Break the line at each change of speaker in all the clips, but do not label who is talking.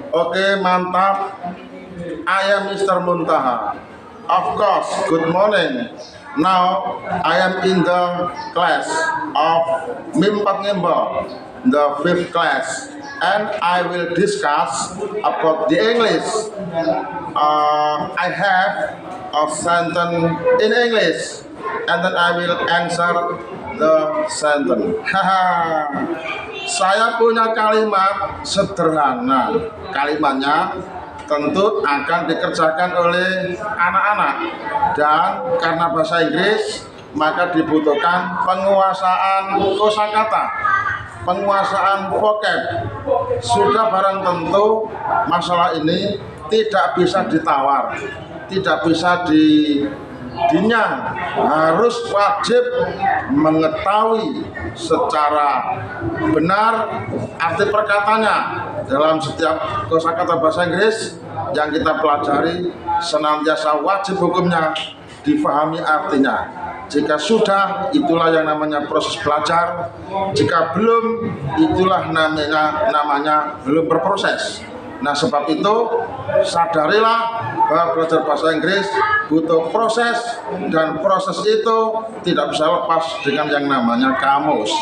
Oke, mantap. I am Mr. Muntaha. Of course, good morning. Now I am in the class of MIM 4 Ngembo, the 5th class, and I will discuss about the English. I have a sentence in English, and then I will answer the sentence. Saya punya kalimat sederhana. Kalimatnya tentu akan dikerjakan oleh anak-anak, dan karena bahasa Inggris maka dibutuhkan penguasaan kosakata, penguasaan vocab. Sudah barang tentu masalah ini tidak bisa ditawar, tidak bisa dinyang, harus wajib mengetahui secara benar arti perkataannya. Dalam setiap kosakata bahasa Inggris yang kita pelajari senantiasa wajib hukumnya difahami artinya. Jika sudah, itulah yang namanya proses belajar. Jika belum, itulah namanya belum berproses. Nah, sebab itu sadarilah bahwa belajar bahasa Inggris butuh proses, dan proses itu tidak bisa lepas dengan yang namanya kamus.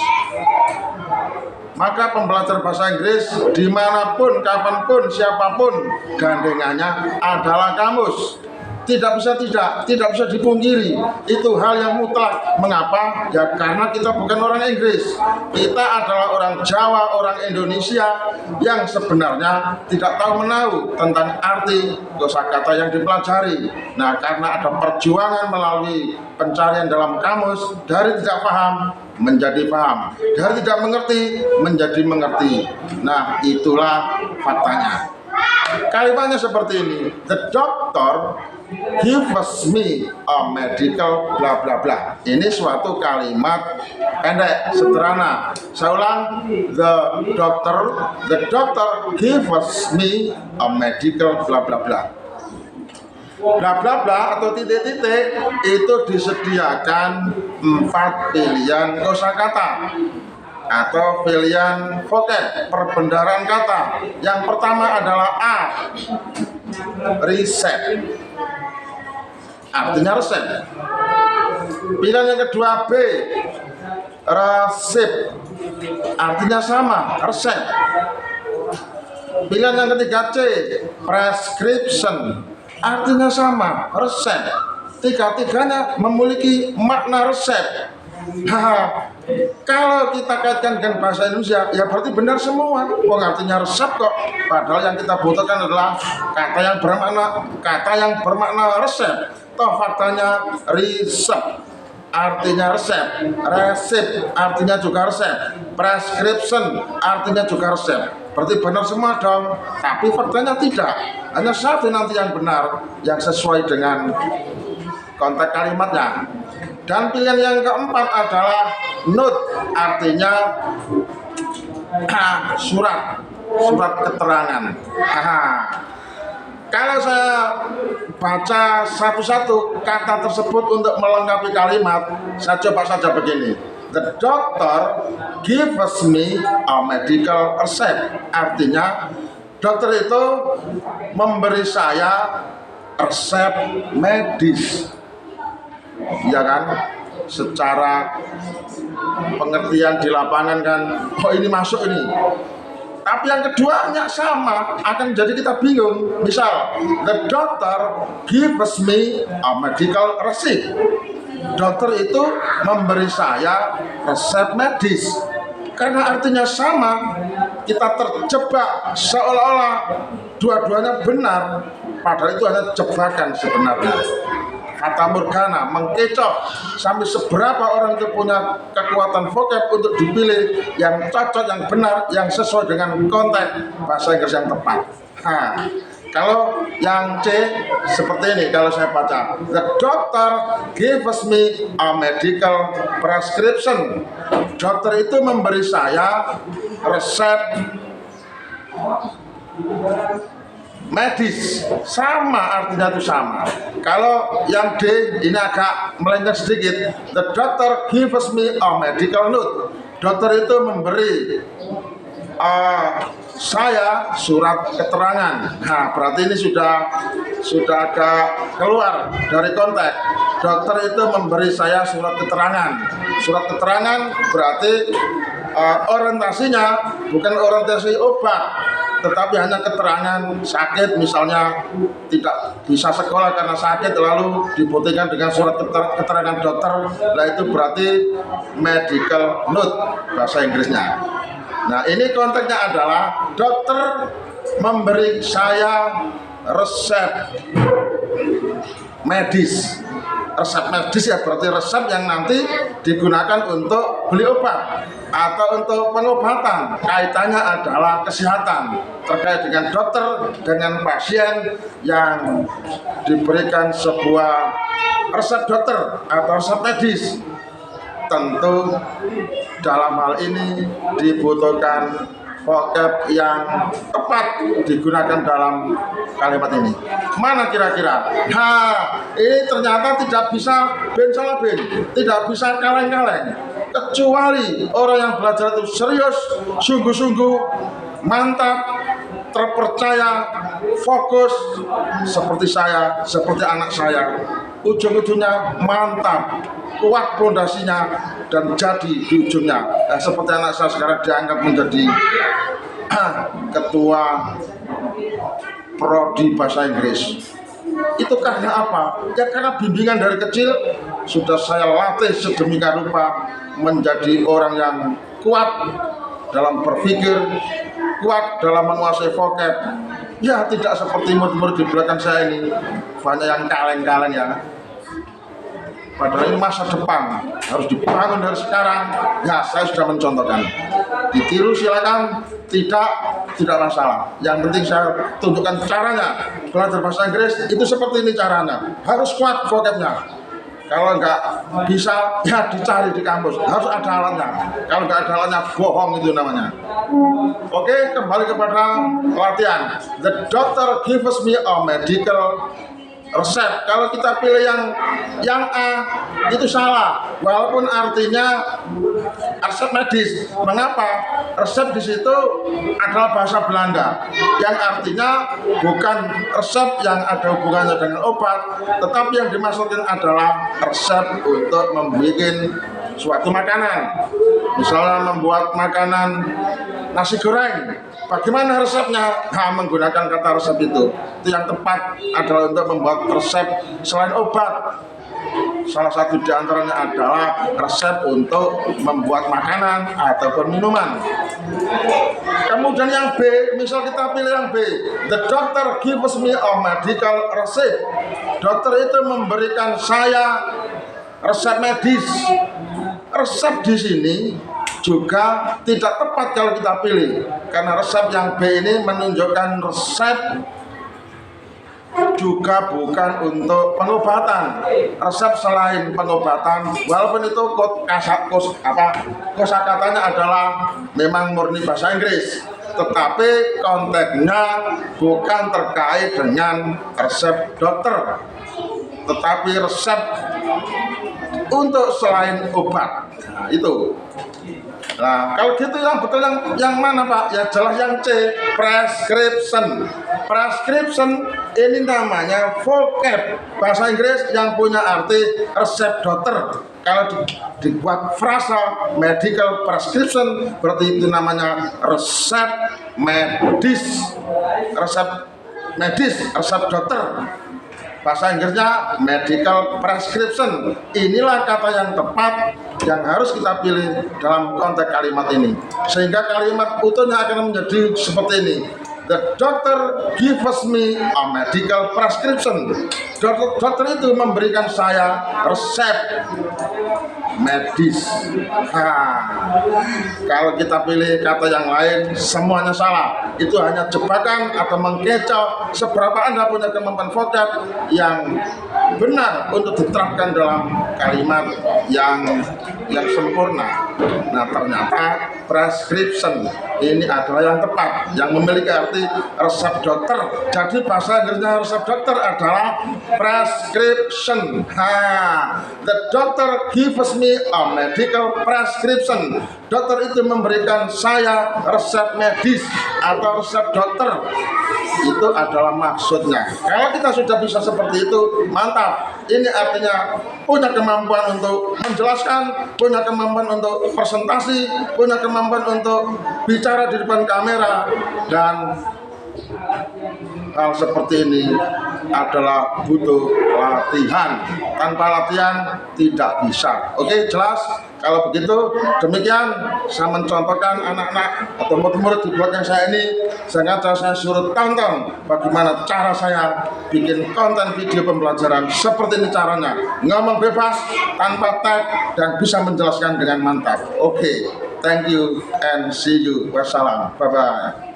Maka pembelajar bahasa Inggris dimanapun, kapanpun, siapapun, gandengannya adalah kamus. Tidak bisa dipungkiri. Itu hal yang mutlak. Mengapa? Ya karena kita bukan orang Inggris. Kita adalah orang Jawa, orang Indonesia yang sebenarnya tidak tahu menahu tentang arti kosakata yang dipelajari. Nah, karena ada perjuangan melalui pencarian dalam kamus, dari tidak paham menjadi paham, dari tidak mengerti menjadi mengerti. Nah, itulah faktanya. Kalimatnya seperti ini. The doctor gives me a medical bla bla bla. Ini suatu kalimat pendek, sederhana. Saya ulang. The doctor gives me a medical bla bla bla. Bla bla bla atau titik-titik itu disediakan 4 pilihan kosakata atau pilihan vocab, perbendaharaan kata. Yang pertama adalah A, reset, artinya resep. Pilihan yang kedua B, resep, artinya sama, resep. Pilihan yang ketiga C, prescription, artinya sama, resep. Tiga-tiganya memiliki makna resep. Kalau kita kaitkan dengan bahasa Indonesia, ya berarti benar semua. Artinya resep kok. Padahal yang kita butuhkan adalah kata yang bermakna resep. Toh faktanya resep artinya resep, resep artinya juga resep, prescription artinya juga resep. Berarti benar semua dong. Tapi faktanya tidak. Hanya satu nanti yang benar, yang sesuai dengan konteks kalimatnya. Dan pilihan yang keempat adalah note, artinya surat keterangan. Kalau saya baca satu-satu kata tersebut untuk melengkapi kalimat, saya coba saja begini. The doctor gives me a medical receipt. Artinya dokter itu memberi saya resep medis. Ya kan, secara pengertian di lapangan kan, oh ini masuk ini. Tapi yang keduanya sama, akan jadi kita bingung. Misal, the doctor gives me a medical receipt. Dokter itu memberi saya resep medis. Karena artinya sama, kita terjebak seolah-olah dua-duanya benar, padahal itu hanya jebakan sebenarnya. Fata morgana, mengkecoh. Sampai seberapa orang itu punya kekuatan vocab untuk dipilih yang cocok, yang benar, yang sesuai dengan konteks bahasa Inggris yang tepat. Kalau yang C seperti ini, kalau saya baca, the doctor gives me a medical prescription. Dokter itu memberi saya resep medis, sama, artinya itu sama. Kalau yang D ini agak melenceng sedikit. The doctor gives me a medical note. Dokter itu memberi saya surat keterangan. Nah, berarti ini sudah agak keluar dari konteks. Dokter itu memberi saya surat keterangan. Surat keterangan berarti orientasinya bukan orientasi obat, tetapi hanya keterangan sakit, misalnya tidak bisa sekolah karena sakit lalu dibuktikan dengan surat keterangan dokter. Nah, itu berarti medical note bahasa Inggrisnya. Nah, ini konteksnya adalah dokter memberi saya resep medis. Resep medis ya berarti resep yang nanti digunakan untuk beli obat atau untuk pengobatan. Kaitannya adalah kesehatan terkait dengan dokter dengan pasien yang diberikan sebuah resep dokter atau resep medis. Tentu dalam hal ini dibutuhkan vocab yang tepat digunakan dalam kalimat ini. Mana kira-kira? Nah, ini ternyata tidak bisa ben salah ben, tidak bisa kaleng-kaleng. Kecuali orang yang belajar itu serius, sungguh-sungguh, mantap, terpercaya, fokus, seperti saya, seperti anak saya. Ujung-ujungnya mantap, kuat fondasinya, dan jadi di ujungnya. Seperti anak saya sekarang dianggap menjadi ketua prodi bahasa Inggris. Itu karena apa? Ya karena bimbingan dari kecil sudah saya latih sedemikian rupa menjadi orang yang kuat dalam berpikir, kuat dalam menguasai vocab. Ya tidak seperti murid-murid di belakang saya ini, banyak yang kaleng-kaleng ya. Padahal ini masa depan harus dibangun dari sekarang. Ya, saya sudah mencontohkan. Ditiru silakan, tidak masalah. Yang penting saya tunjukkan caranya. Belajar bahasa Inggris itu seperti ini caranya. Harus kuat vocabnya. Kalau nggak bisa, ya dicari di kampus. Harus ada alatnya. Kalau nggak ada alatnya, bohong itu namanya. Oke, kembali kepada latihan. The doctor gives me a medical resep. Kalau kita pilih yang A itu salah, walaupun artinya resep medis. Mengapa? Resep di situ adalah bahasa Belanda yang artinya bukan resep yang ada hubungannya dengan obat, tetapi yang dimaksudkan adalah resep untuk membuat suatu makanan. Misalnya membuat makanan nasi goreng, bagaimana resepnya? Nah, menggunakan kata resep itu yang tepat adalah untuk membuat resep selain obat. Salah satu di antaranya adalah resep untuk membuat makanan ataupun minuman. Kemudian yang B, misal kita pilih yang B, the doctor gives me a medical receipt. Dokter itu memberikan saya resep medis. Resep di sini juga tidak tepat kalau kita pilih, karena resep yang B ini menunjukkan resep juga bukan untuk pengobatan. Resep selain pengobatan, walaupun itu kosakatanya adalah memang murni bahasa Inggris, tetapi konteksnya bukan terkait dengan resep dokter, tetapi resep untuk selain obat. Nah, itu. Nah, kalau gitu yang betul yang mana Pak? Ya jelas yang C, prescription. Prescription ini namanya vocab bahasa Inggris yang punya arti resep dokter. Kalau dibuat frasa medical prescription berarti itu namanya resep medis. Resep medis, resep dokter. Bahasa Inggrisnya medical prescription. Inilah kata yang tepat yang harus kita pilih dalam konteks kalimat ini, sehingga kalimat utuhnya akan menjadi seperti ini. The doctor gives me a medical prescription. Dokter itu memberikan saya resep medis. Kalau kita pilih kata yang lain, semuanya salah. Itu hanya jebakan atau mengkecoh. Seberapa Anda punya kemampuan vocab yang benar untuk diterapkan dalam kalimat yang sempurna. Nah, ternyata prescription ini adalah yang tepat, yang memiliki arti resep dokter. Jadi bahasa Inggrisnya resep dokter adalah prescription. The doctor gives me a medical prescription. Dokter itu memberikan saya resep medis atau resep dokter. Itu adalah maksudnya. Kalau kita sudah bisa seperti itu, mantap. Ini artinya punya kemampuan untuk menjelaskan, punya kemampuan untuk presentasi, punya kemampuan untuk bicara di depan kamera, dan hal seperti ini adalah butuh latihan. Tanpa latihan tidak bisa. Oke, jelas? Kalau begitu, demikian saya mencontohkan anak-anak atau murid-murid di belakang saya ini. Sengaja saya suruh tonton bagaimana cara saya bikin konten video pembelajaran. Seperti ini caranya, ngomong bebas, tanpa tag, dan bisa menjelaskan dengan mantap. Oke, thank you and see you. Wassalam, bye-bye.